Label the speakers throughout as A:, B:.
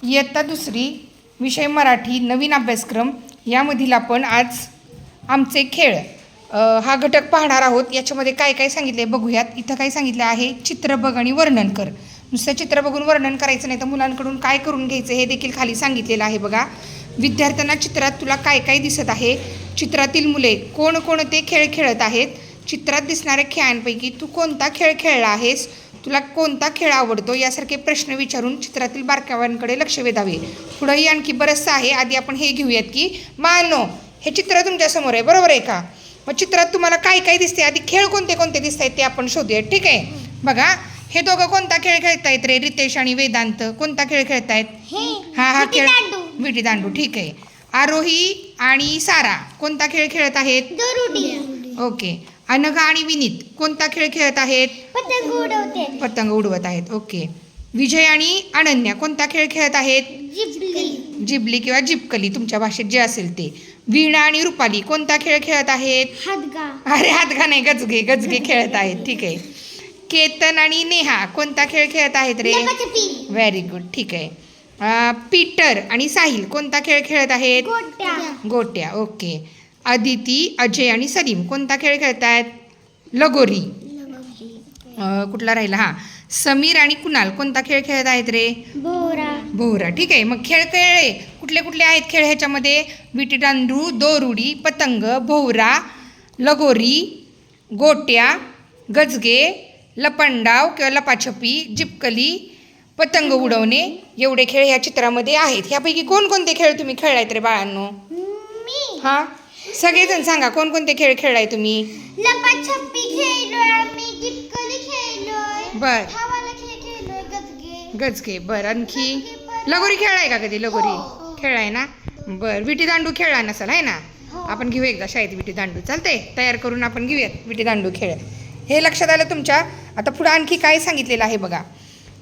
A: इयत्ता दुसरी विषय मराठी नवीन अभ्यासक्रम यामधील आपण आज आमचे खेळ हा घटक पाहणार आहोत. याच्यामध्ये काय काय सांगितले बघूयात. इथं काय सांगितलं आहे, चित्र बघ आणि वर्णन कर. नुसतं चित्र बघून वर्णन करायचं नाही तर मुलांकडून काय करून घ्यायचं हे देखील खाली सांगितलेलं आहे. बघा, विद्यार्थ्यांना चित्रात तुला काय काय दिसत आहे, चित्रातील मुले कोणकोणते खेळ खेळत आहेत, चित्रात दिसणाऱ्या खेळांपैकी तू कोणता खेळ खेळला आहेस, तुला कोणता खेळ आवडतो, यासारखे प्रश्न विचारून चित्रातील बारकाव्यांकडे लक्ष वेधावे. पुढंही आणखी बरंचसं आहे. आधी आपण हे घेऊयात की बाळांनो, हे चित्र तुमच्यासमोर आहे, बरोबर आहे का? मग चित्रात तुम्हाला काय काय दिसते, आधी खेळ कोणते कोणते दिसत आहेत ते आपण शोधूयात. ठीक आहे, बघा हे दोघं कोणता खेळ खेळतायत रे? रितेश आणि वेदांत कोणता खेळ खेळतायत? हा खेळ विटी दांडू. ठीक आहे. आरोही आणि सारा कोणता खेळ खेळत आहेत? ओके. अनघा आणि विनीत कोणता खेळ खेळत आहेत? पतंग उडवत आहेत. ओके. विजय आणि अनन्या कोणता खेळ खेळत आहेत? जिबली किंवा जिपकली, तुमच्या भाषेत जे असेल ते. वीणा आणि रुपाली कोणता खेळ खेळत आहेत? अरे हातगा नाही, गजगे गजगे खेळत आहेत. ठीक आहे. केतन आणि नेहा कोणता खेळ खेळत आहेत रे? Very good. ठीक आहे. पीटर आणि साहिल कोणता खेळ खेळत आहेत? गोट्या. ओके. अदिती, अजय आणि सलीम कोणता खेळ खेळत आहेत? लगोरी. कुठला राहिला? हां, समीर आणि कुणाल कोणता खेळ खेळत आहेत रे? भोवरा. ठीक आहे. मग खेळ खेळले कुठले कुठले आहेत खेळ ह्याच्यामध्ये? विटी दांडू, दोरुडी, पतंग, भोवरा, लगोरी, गोट्या, गजगे, लपंडाव किंवा लपाछपी, जिपकली, पतंग उडवणे, एवढे खेळ ह्या चित्रामध्ये आहेत. ह्यापैकी कोणकोणते खेळ तुम्ही खेळलायत रे बाळांनो? हां, सगळेजण सांगा कोणकोणते खेळ खेळलाय तुम्ही?
B: लपाछपी खेळलोय आम्ही, जिपकली खेळलोय,
A: बर,
B: धावाला खेळ खेळलोय,
A: गजगे. बर, आणखी लगोरी खेळलाय का कधी? लगोरी खेळलाय ना? बर. विटी दांडू खेळला नसाल आहे ना? आपण घेऊ एकदा शाळेत विटी दांडू. चालते, तयार करून आपण घेऊयात विटी दांडू खेळ. हे लक्षात आलं तुमच्या? आता पुढे आणखी काय सांगितलेलं आहे बघा.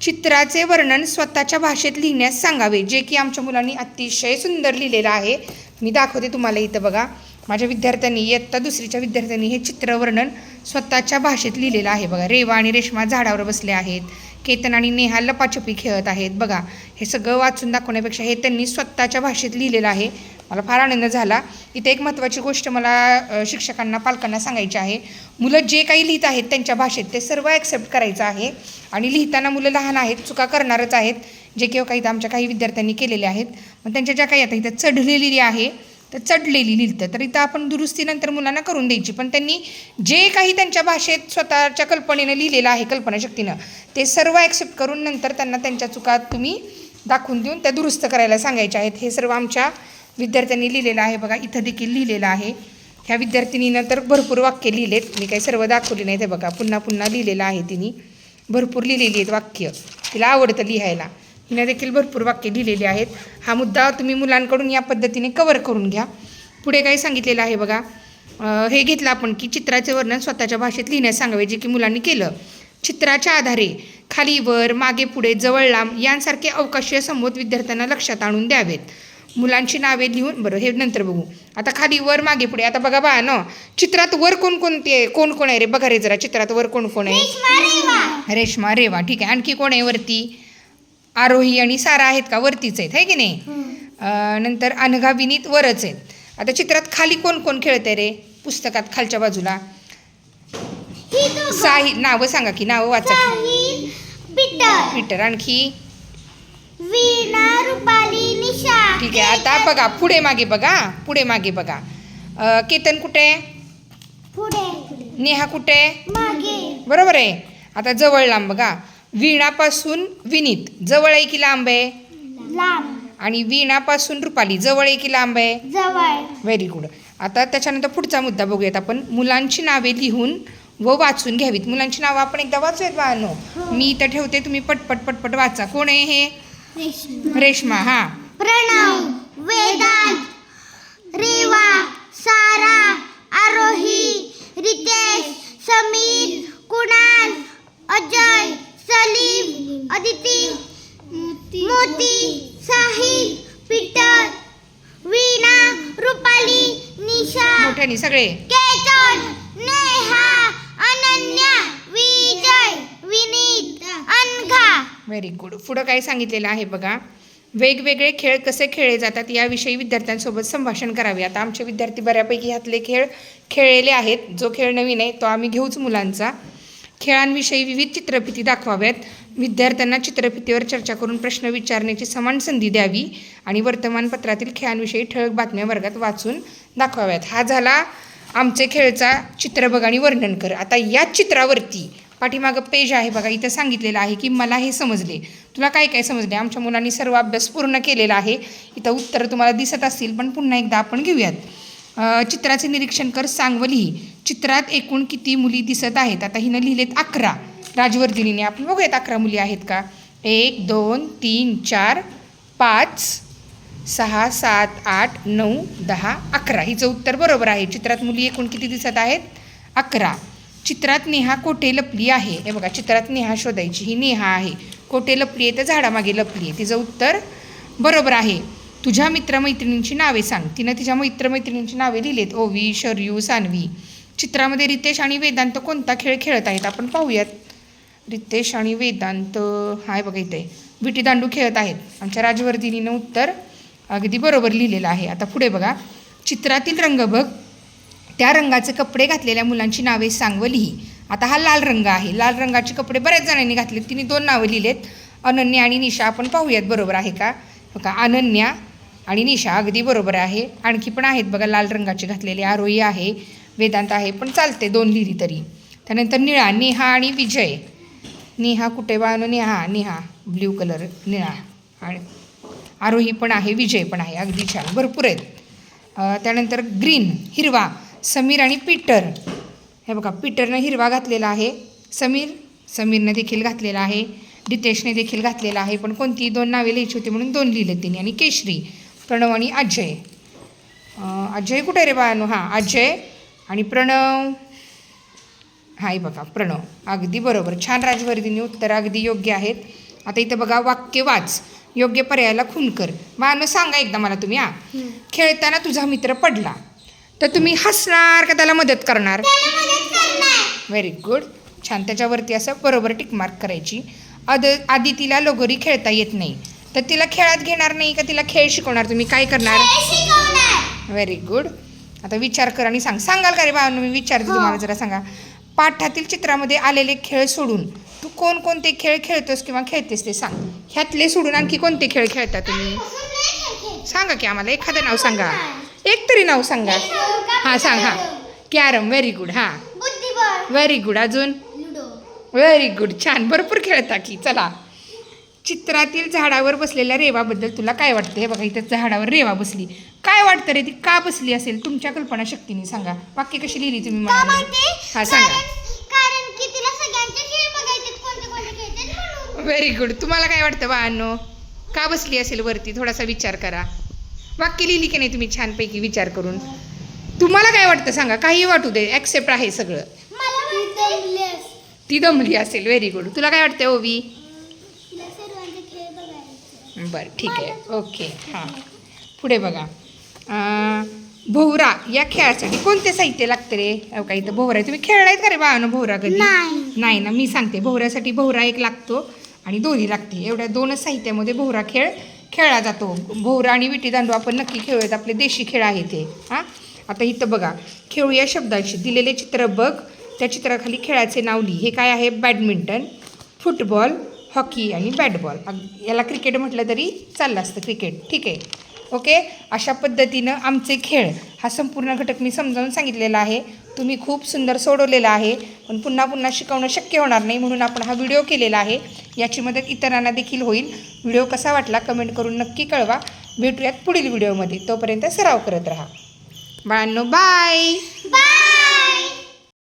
A: चित्राचे वर्णन स्वतःच्या भाषेत लिहिण्यास सांगावे, जे की आमच्या मुलांनी अतिशय सुंदर लिहिलेलं आहे. मी दाखवते तुम्हाला इथं. बघा, माझ्या विद्यार्थ्यांनी, इयत्ता दुसरीच्या विद्यार्थ्यांनी हे चित्रवर्णन स्वतःच्या भाषेत लिहिलेलं आहे. बघा, रेवा आणि रेश्मा झाडावर बसले आहेत, केतन आणि नेहा लपाछपी खेळत आहेत. बघा, हे सगळं वाचून दाखवण्यापेक्षा हे त्यांनी स्वतःच्या भाषेत लिहिलेलं आहे. मला फार आनंद झाला. इथे एक महत्त्वाची गोष्ट मला शिक्षकांना, पालकांना सांगायची आहे. मुलं जे काही लिहित आहेत त्यांच्या भाषेत ते सर्व ॲक्सेप्ट करायचं आहे. आणि लिहिताना मुलं लहान आहेत, चुका करणारच आहेत, जे किंवा काही आमच्या काही विद्यार्थ्यांनी केलेले आहेत. मग त्यांच्या ज्या काही आता इथं चढलेली आहे तर चढलेली लिहितं, तर इथं आपण दुरुस्तीनंतर मुलांना करून द्यायची. पण त्यांनी जे काही त्यांच्या भाषेत स्वतःच्या कल्पनेनं लिहिलेलं आहे, कल्पनाशक्तीनं, ते सर्व ॲक्सेप्ट करून नंतर त्यांना त्यांच्या चुका तुम्ही दाखवून देऊन त्या दुरुस्त करायला सांगायच्या आहेत. हे सर्व आमच्या विद्यार्थ्यांनी लिहिलेलं आहे. बघा, इथं देखील लिहिलेलं आहे. ह्या विद्यार्थिनीनं तर भरपूर वाक्य लिहिलेत. मी काही सर्व दाखवली नाही. ते बघा, पुन्हा पुन्हा लिहिलेलं आहे. तिने भरपूर लिहिलेली आहेत वाक्य. तिला आवडतं लिहायला. हिनं देखील भरपूर वाक्य लिहिलेली आहेत. हा मुद्दा तुम्ही मुलांकडून या पद्धतीने कवर करून घ्या. पुढे काय सांगितलेलं आहे बघा. हे घेतलं आपण की चित्राचे वर्णन स्वतःच्या भाषेत लिहिण्यास सांगावे, जे की मुलांनी केलं. चित्राच्या आधारे खाली वर, मागे पुढे, जवळ लांब यांसारखे अवकाशीय संबोध विद्यार्थ्यांना लक्षात आणून द्यावेत. मुलांची नावे लिहून, बरं हे नंतर बघू. आता खाली वर, मागे पुढे. आता बघा बा न, चित्रात वर कोणकोणते आहे, कोण कोण आहे रे? बघा रे जरा, चित्रात वर कोण कोण आहे? रेश्मा, रेवा. ठीक आहे. आणखी कोण आहे वरती? आरोही आणि सारा आहेत का? वरतीच आहेत, आहे की नाही? नंतर अनघा, विनीत वरच आहेत. आता चित्रात खाली कोण कोण खेळतंय रे? पुस्तकात खालच्या बाजूला साहिल. नावं सांगा की, नावं वाचा की. पीटर. आणखी
B: वीणा, रुपाली, निशा.
A: ठीक आहे. आता बघा पुढे मागे बघा, पुढे मागे बघा. केतन कुठे?
B: पुढे.
A: नेहा कुठे?
B: मागे.
A: बरोबर आहे. आता जवळ लांब बघा. वीणापासून विनीत जवळ आहे की लांब आहे?
B: लांब.
A: आणि वीणापासून रुपाली जवळ आहे की लांब आहे?
B: जवळ.
A: Very good. आता त्याच्यानंतर पुढचा मुद्दा बघूयात आपण. मुलांची नावे लिहून व वाचून घ्यावीत. मुलांची नावं आपण एकदा वाचूयात बाळांनो. मी इथं ठेवते, तुम्ही पटपट पटपट वाचा. कोण आहे हे? रेश्मा. हा.
B: प्रणव, वेदांत, रेवा, सारा, आरोही, रितेश, समीर, कुणाल, अजय, सलीम, अदिती, मोती, साहिल, पीटर, वीणा, रुपाली, निशा,
A: मोठ्याने सगळे.
B: केतन, नेहा, अनन्या, विजय, विनीत, अनघा.
A: Very good. पुढं काय सांगितलेलं आहे बघा. वेगवेगळे खेळ कसे खेळले जातात याविषयी विद्यार्थ्यांसोबत संभाषण करावे. आता आमचे विद्यार्थी बऱ्यापैकी ह्यातले खेळ खेळलेले आहेत. जो खेळ नवीन आहे तो आम्ही घेऊच मुलांचा. खेळांविषयी विविध चित्रफिती दाखवाव्यात. विद्यार्थ्यांना चित्रफितीवर चर्चा करून प्रश्न विचारण्याची समान संधी द्यावी आणि वर्तमानपत्रातील खेळांविषयी ठळक बातम्या वर्गात वाचून दाखवाव्यात. हा झाला आमचे खेळचा चित्र बघ आणि वर्णन कर. आता याच चित्रावरती पाठीमागं पेज आहे बघा, इथं सांगितलेलं आहे की मला हे समजले. तुला काय काय समजले? आमच्या मुलांनी सर्व अभ्यास पूर्ण केलेला आहे. इथं उत्तरं तुम्हाला दिसत असतील पण पुन्हा एकदा आपण घेऊयात. चित्राचे निरीक्षण कर, सांग व लिही. चित्रात एकूण किती मुली दिसत आहेत? आता हिनं लिहिलेत 11 राजवर्धिनीने. आपण बघूयात 11 मुली आहेत का. 1 2 3 4 5 6 7 8 9 10 11. हिचं उत्तर बरोबर आहे. चित्रात मुली एकूण किती दिसत आहेत? 11. चित्रात नेहा कोठे लपली आहे? हे बघा, चित्रात नेहा शोधायची. ही नेहा आहे. कोठे लपली आहे? तर झाडामागे लपली आहे. तिचं उत्तर बरोबर आहे. तुझ्या मित्रमैत्रिणींची नावे सांग. तिनं तिच्या मित्रमैत्रिणींची नावे लिहिलेत. ओवी, शरयू, सान्वी. चित्रामध्ये रितेश आणि वेदांत कोणता खेळ खेळत आहेत? आपण पाहूयात. रितेश आणि वेदांत हाय बघा इथे विटीदांडू खेळत आहेत. आमच्या राजवर्धिनीनं उत्तर अगदी बरोबर लिहिलेलं आहे. आता पुढे बघा, चित्रातील रंग बघ, त्या रंगाचे कपडे घातलेल्या मुलांची नावे सांग व लिही. आता हा लाल रंग आहे. लाल रंगाचे कपडे बऱ्याच जणांनी घातलेत. तिने 2 नावं लिहिलेत, अनन्या आणि निशा. आपण पाहूयात बरोबर आहे का. बघा, अनन्या आणि निशा अगदी बरोबर आहे. आणखी पण आहेत बघा लाल रंगाचे घातलेले. आरोही आहे, वेदांत आहे, पण चालते 2 लिहिली तरी. त्यानंतर निळा, नेहा आणि विजय. नेहा कुठे बा? नेहा ब्ल्यू कलर निळा. आणि आरोही पण आहे, विजय पण आहे. अगदी छान, भरपूर आहेत. त्यानंतर ग्रीन हिरवा, समीर आणि पीटर. हे बघा, पीटरनं हिरवा घातलेला आहे. समीरनं देखील घातलेला आहे. रितेशने देखील घातलेला आहे. पण कोणती 2 नावे लिहायची होती म्हणून 2 लिहिले तिने. आणि केशरी, प्रणव आणि अजय. अजय कुठे रे बाळानो? हां, अजय आणि प्रणव. हाय बघा, प्रणव. अगदी बरोबर. छान राजवर्धिनी, उत्तर अगदी योग्य आहेत. आता इथं बघा, वाक्य वाच, योग्य पर्यायाला खून कर. बाळानो सांगा एकदा मला तुम्ही. खेळताना तुझा मित्र पडला तर तुम्ही हसणार का त्याला मदत करणार? व्हेरी गुड, छान. त्याच्यावरती असं बरोबर टिकमार्क करायची. आदितीला लगोरी खेळता येत नाही तर तिला खेळात घेणार नाही का तिला खेळ शिकवणार? तुम्ही काय करणार? Very good. आता विचार कर आणि सांगाल का रे बाळांनो? मी विचारते तुम्हाला, जरा सांगा. पाठातील चित्रामध्ये आलेले खेळ सोडून तू कोणकोणते खेळ खेळतोस किंवा खेळतेस ते सांग. ह्यातले सोडून आणखी कोणते खेळ खेळता तुम्ही? सांगा की आम्हाला एखादं नाव सांगा. एक तरी नाव सांगा. हां सांग. हां, कॅरम. Very good. हां, व्हेरी गुड. अजून? व्हेरी गुड, छान. भरपूर खेळता की. चला, चित्रातील झाडावर बसलेल्या रेवाबद्दल तुला काय वाटतं? हे बघा, इथं झाडावर रेवा बसली. काय वाटतं रे ती का बसली असेल? तुमच्या कल्पनाशक्तीने सांगा. वाक्य कशी लिहिली तुम्ही मला? हां सांगा.
B: कारण की तिला सगळ्यांचे खेळ बघायचे, कोणते खेळतात म्हणून.
A: Very good. तुम्हाला काय वाटतं बाळांनो? का बसली असेल वरती? थोडासा विचार करा. वाक्य लिहिली की नाही तुम्ही छानपैकी विचार करून? तुम्हाला काय वाटतं सांगा. काही वाटू दे, ॲक्सेप्ट आहे सगळं. ती दमली असेल. Very good. तुला काय वाटतं ओवी? बरं, ठीक आहे. ओके. हां, पुढे बघा. भोवरा या खेळासाठी कोणते साहित्य लागतं रे? का इथं भोवरा आहे. तुम्ही खेळलायत का रे बाळानं भोवरा कधी? नाही ना. मी सांगते, भोवऱ्यासाठी भोवरा एक लागतो आणि दोरी लागते. एवढ्या 2च साहित्यामध्ये भोवरा खेळ खेळला जातो. भोवरा आणि विटीदांडू आपण नक्की खेळूयात. आपले देशी खेळ आहे ते. हां, आता इथं बघा, खेळूया शब्दांशी. दिलेले चित्र बघ, त्या चित्राखाली खेळाचे नाव लिही. हे काय आहे? बॅडमिंटन, फुटबॉल, हॉकी आणि बॅटबॉल. याला क्रिकेट म्हटलं तरी चाललं असतं, क्रिकेट. ठीक आहे, ओके. अशा पद्धतीनं आमचे खेळ हा संपूर्ण घटक मी समजावून सांगितलेला आहे. तुम्ही खूप सुंदर सोडवलेला आहे. पण पुन्हा पुन्हा शिकवणं शक्य होणार नाही म्हणून आपण हा व्हिडिओ केलेला आहे. याची मदत इतरांना देखील होईल. व्हिडिओ कसा वाटला कमेंट करून नक्की कळवा. भेटूयात पुढील व्हिडिओमध्ये. तोपर्यंत सराव करत राहा बाळांनो. बाय.